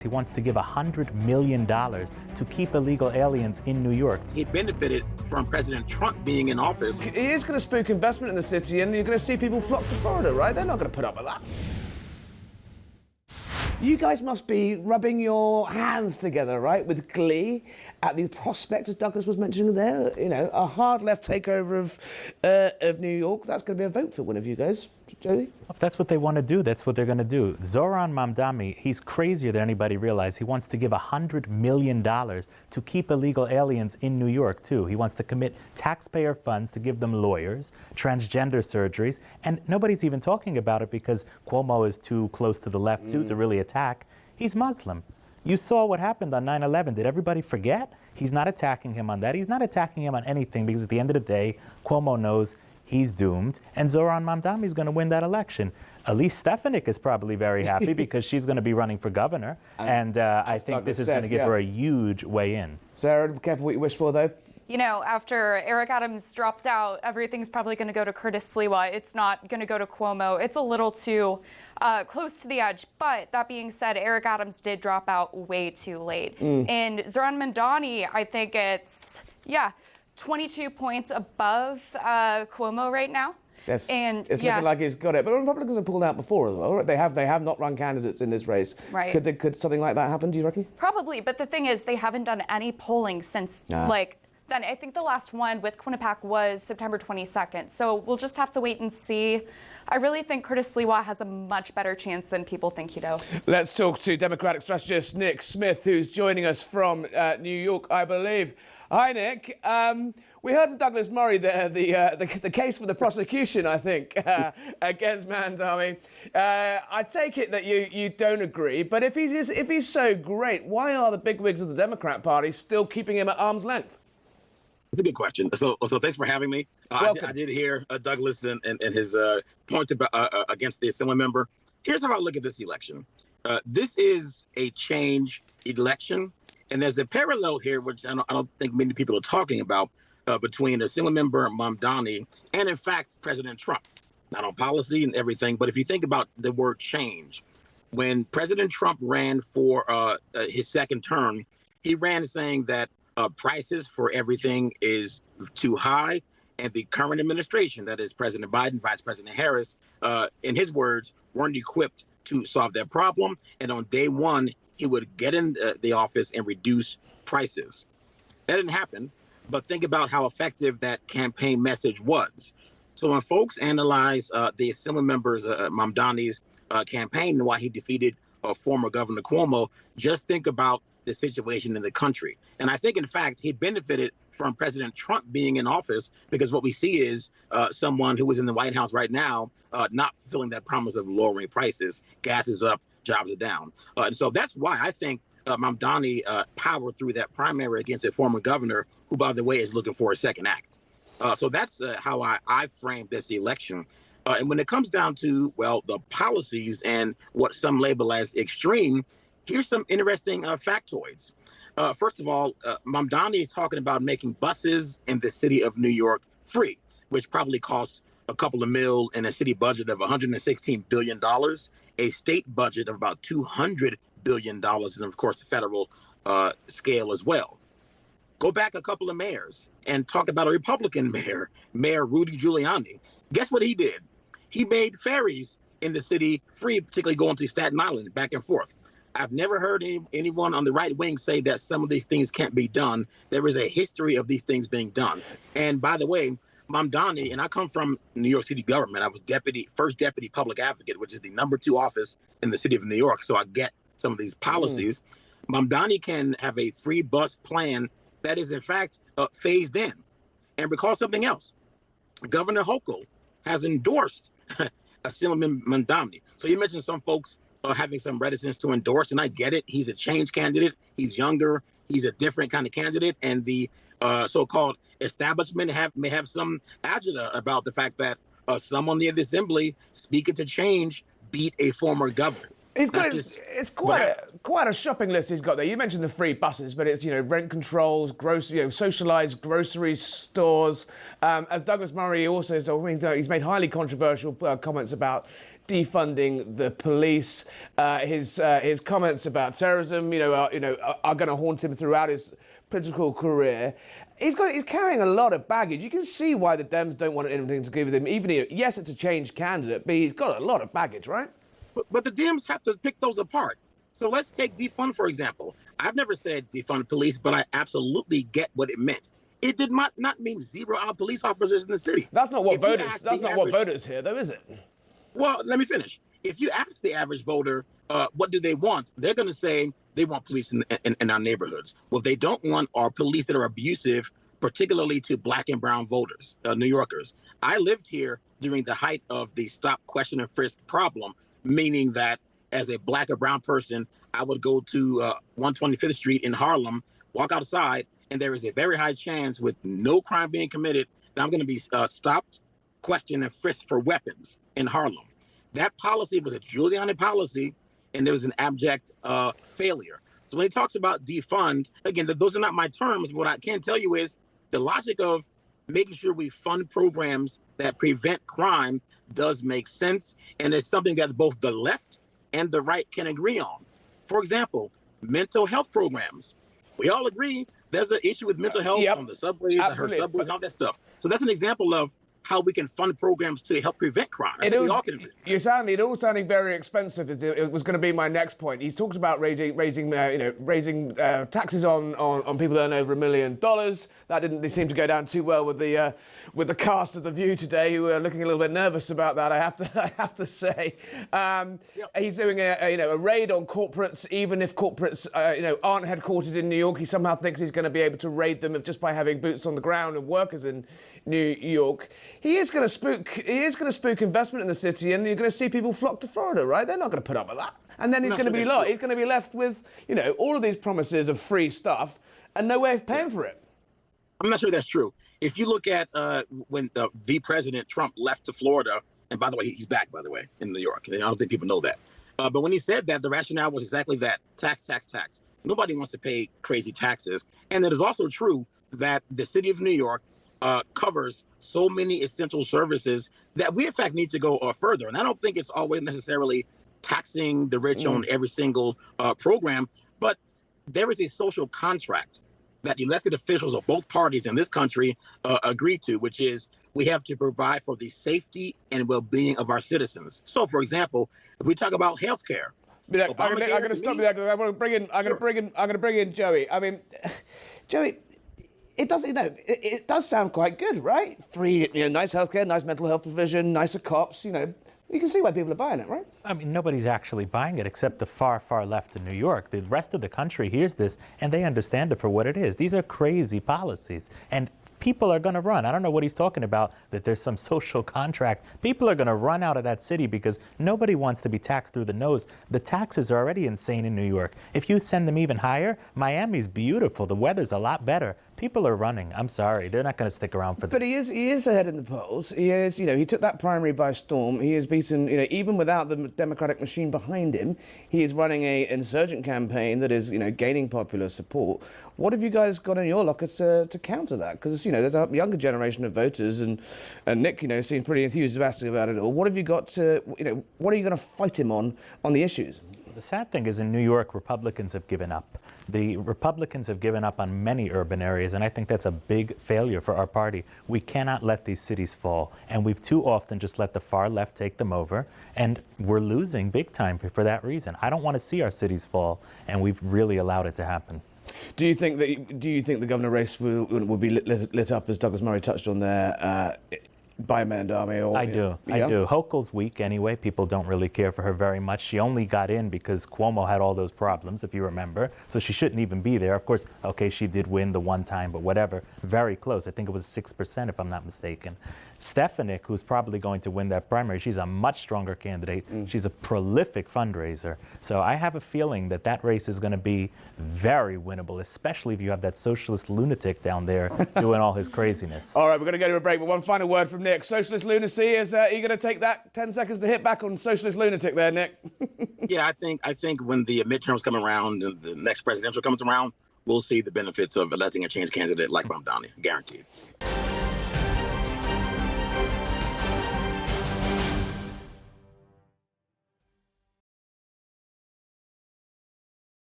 He wants to give $100 million to keep illegal aliens in New York. He benefited from President Trump being in office. He is going to spook investment in the city, and you're going to see people flock to Florida, right? They're not going to put up with that. You guys must be rubbing your hands together, right, with glee at the prospect, as Douglas was mentioning there. You know, a hard left takeover of New York. That's going to be a vote for one of you guys. Jody? If that's what they want to do, that's what they're going to do. Zohran Mamdani, he's crazier than anybody realized. He wants to give $100 million to keep illegal aliens in New York, too. He wants to commit taxpayer funds to give them lawyers, transgender surgeries, and nobody's even talking about it because Cuomo is too close to the left, too, to really attack. He's Muslim. You saw what happened on 9/11. Did everybody forget? He's not attacking him on that. He's not attacking him on anything because at the end of the day, Cuomo knows he's doomed, and Zohran Mamdani is going to win that election. Elise Stefanik is probably very happy because she's going to be running for governor, and I think this is going to give her a huge way in. Sarah, be careful what you wish for, though. You know, after Eric Adams dropped out, everything's probably going to go to Curtis Sliwa. It's not going to go to Cuomo. It's a little too close to the edge. But that being said, Eric Adams did drop out way too late. And Zohran Mamdani, I think it's, 22 points above Cuomo right now. Yes, and it's looking like he's got it. But Republicans have pulled out before as well. They have not run candidates in this race. Right. Could something like that happen, do you reckon? Probably, but the thing is, they haven't done any polling since, then. I think the last one with Quinnipiac was September 22nd. So we'll just have to wait and see. I really think Curtis Sliwa has a much better chance than people think he does. Let's talk to Democratic strategist Nick Smith, who's joining us from New York, I believe. Hi, Nick. We heard from Douglas Murray there, the case for the prosecution, I think, against Mamdani. I take it that you don't agree, but if he's so great, why are the bigwigs of the Democrat Party still keeping him at arm's length? It's a good question. So thanks for having me. I did hear Douglas and his point about, against the Assembly member. Here's how I look at this election. This is a change election. And there's a parallel here, which I don't think many people are talking about, between Assembly member Mamdani and, in fact, President Trump. Not on policy and everything, but if you think about the word change, when President Trump ran for his second term, he ran saying that prices for everything is too high, and the current administration, that is President Biden, Vice President Harris, in his words, weren't equipped to solve that problem. And on day one, he would get in the office and reduce prices. That didn't happen, but think about how effective that campaign message was. So when folks analyze the Assembly members, Mamdani's campaign and why he defeated former Governor Cuomo, just think about the situation in the country. And I think, in fact, he benefited from President Trump being in office because what we see is someone who is in the White House right now not fulfilling that promise of lowering prices. Gas is up, jobs are down. And so that's why I think Mamdani powered through that primary against a former governor who, by the way, is looking for a second act. So that's how I frame this election. And when it comes down to, well, the policies and what some label as extreme, here's some interesting factoids. First of all, Mamdani is talking about making buses in the city of New York free, which probably costs a couple of mil in a city budget of $116 billion, a state budget of about $200 billion, and of course, the federal scale as well. Go back a couple of mayors and talk about a Republican mayor, Mayor Rudy Giuliani. Guess what he did? He made ferries in the city free, particularly going to Staten Island, back and forth. I've never heard anyone on the right wing say that some of these things can't be done. There is a history of these things being done. And by the way, Mamdani, and I come from New York City government. I was first deputy public advocate, which is the #2 office in the city of New York. So I get some of these policies. Mamdani can have a free bus plan that is, in fact, phased in. And recall something else. Governor Hochul has endorsed Assemblyman Mamdani. So you mentioned some folks having some reticence to endorse, and I get it. He's a change candidate. He's younger. He's a different kind of candidate. And the so-called establishment may have some agita about the fact that someone near the assembly speaking to change beat a former governor. It's quite a shopping list he's got there. You mentioned the free buses, but it's rent controls, socialized grocery stores. As Douglas Murray also said, he's made highly controversial comments about defunding the police. His comments about terrorism, are going to haunt him throughout his political career. He's carrying a lot of baggage. You can see why the Dems don't want anything to do with him. Yes, it's a changed candidate, but he's got a lot of baggage, right? But the Dems have to pick those apart. So let's take defund, for example. I've never said defund police, but I absolutely get what it meant. It did not mean zero out police officers in the city. That's not what voters hear, though, is it? Well, let me finish. If you ask the average voter, what do they want? They're going to say they want police in our neighborhoods. What they don't want are police that are abusive, particularly to Black and brown voters, New Yorkers. I lived here during the height of the stop, question, and frisk problem, meaning that as a Black or brown person, I would go to 125th Street in Harlem, walk outside, and there is a very high chance with no crime being committed that I'm going to be stopped, questioned, and frisked for weapons in Harlem. That policy was a Giuliani policy, and there was an abject failure. So when he talks about defund, again, those are not my terms. What I can tell you is the logic of making sure we fund programs that prevent crime does make sense, and it's something that both the left and the right can agree on. For example, mental health programs. We all agree there's an issue with mental health on the subways, her subways, and all that stuff. So that's an example of how we can fund programs to help prevent crime. We all can agree. It all sounding very expensive. It was going to be my next point. He's talked about raising taxes on people that earn over $1 million. That didn't seem to go down too well with the cast of The View today, who are looking a little bit nervous about that. I have to say, he's doing a raid on corporates, even if corporates aren't headquartered in New York. He somehow thinks he's going to be able to raid them just by having boots on the ground and workers in New York. He is going to spook investment in the city, and you're going to see people flock to Florida, right? They're not going to put up with that. And then he's going to be left with, all of these promises of free stuff and no way of paying for it. I'm not sure that's true. If you look at when the President Trump left to Florida, and by the way, he's back, by the way, in New York. I don't think people know that. But when he said that, the rationale was exactly that: tax, tax, tax. Nobody wants to pay crazy taxes. And it is also true that the city of New York covers so many essential services that we, in fact, need to go further. And I don't think it's always necessarily taxing the rich on every single program, but there is a social contract that elected officials of both parties in this country agree to, which is we have to provide for the safety and well-being of our citizens. So, for example, if we talk about health care, I'm going to stop you there because I'm going to bring in Joey. I mean, Joey, it does sound quite good, right? Free, nice healthcare, nice mental health provision, nicer cops. You can see why people are buying it, right? I mean, nobody's actually buying it except the far, far left in New York. The rest of the country hears this and they understand it for what it is. These are crazy policies, and people are going to run. I don't know what he's talking about, that there's some social contract. People are going to run out of that city because nobody wants to be taxed through the nose. The taxes are already insane in New York. If you send them even higher, Miami's beautiful. The weather's a lot better. People are running. I'm sorry. They're not going to stick around for this. But he is ahead in the polls. He is, he took that primary by storm. He has beaten, even without the Democratic machine behind him, he is running an insurgent campaign that is, gaining popular support. What have you guys got in your locker to counter that? Because, there's a younger generation of voters, and Nick, seems pretty enthusiastic about it all. What have you got to, what are you going to fight him on the issues? The sad thing is in New York, Republicans have given up. The Republicans have given up on many urban areas, and I think that's a big failure for our party. We cannot let these cities fall, and we've too often just let the far left take them over, and we're losing big time for that reason. I don't want to see our cities fall, and we've really allowed it to happen. Do you think the governor race will be lit up, as Douglas Murray touched on there, by Mamdani? I do. Hochul's weak anyway. People don't really care for her very much. She only got in because Cuomo had all those problems, if you remember. So she shouldn't even be there. Of course, okay, she did win the one time, but whatever. Very close. I think it was 6%, if I'm not mistaken. Stefanik, who's probably going to win that primary, she's a much stronger candidate. She's a prolific fundraiser. So I have a feeling that race is going to be very winnable, especially if you have that socialist lunatic down there doing all his craziness. All right, we're going to go to a break, but one final word from Nick. Socialist lunacy, are you going to take that 10 seconds to hit back on socialist lunatic there, Nick? Yeah, I think when the midterms come around and the next presidential comes around, we'll see the benefits of electing a change candidate like Mamdani, guaranteed.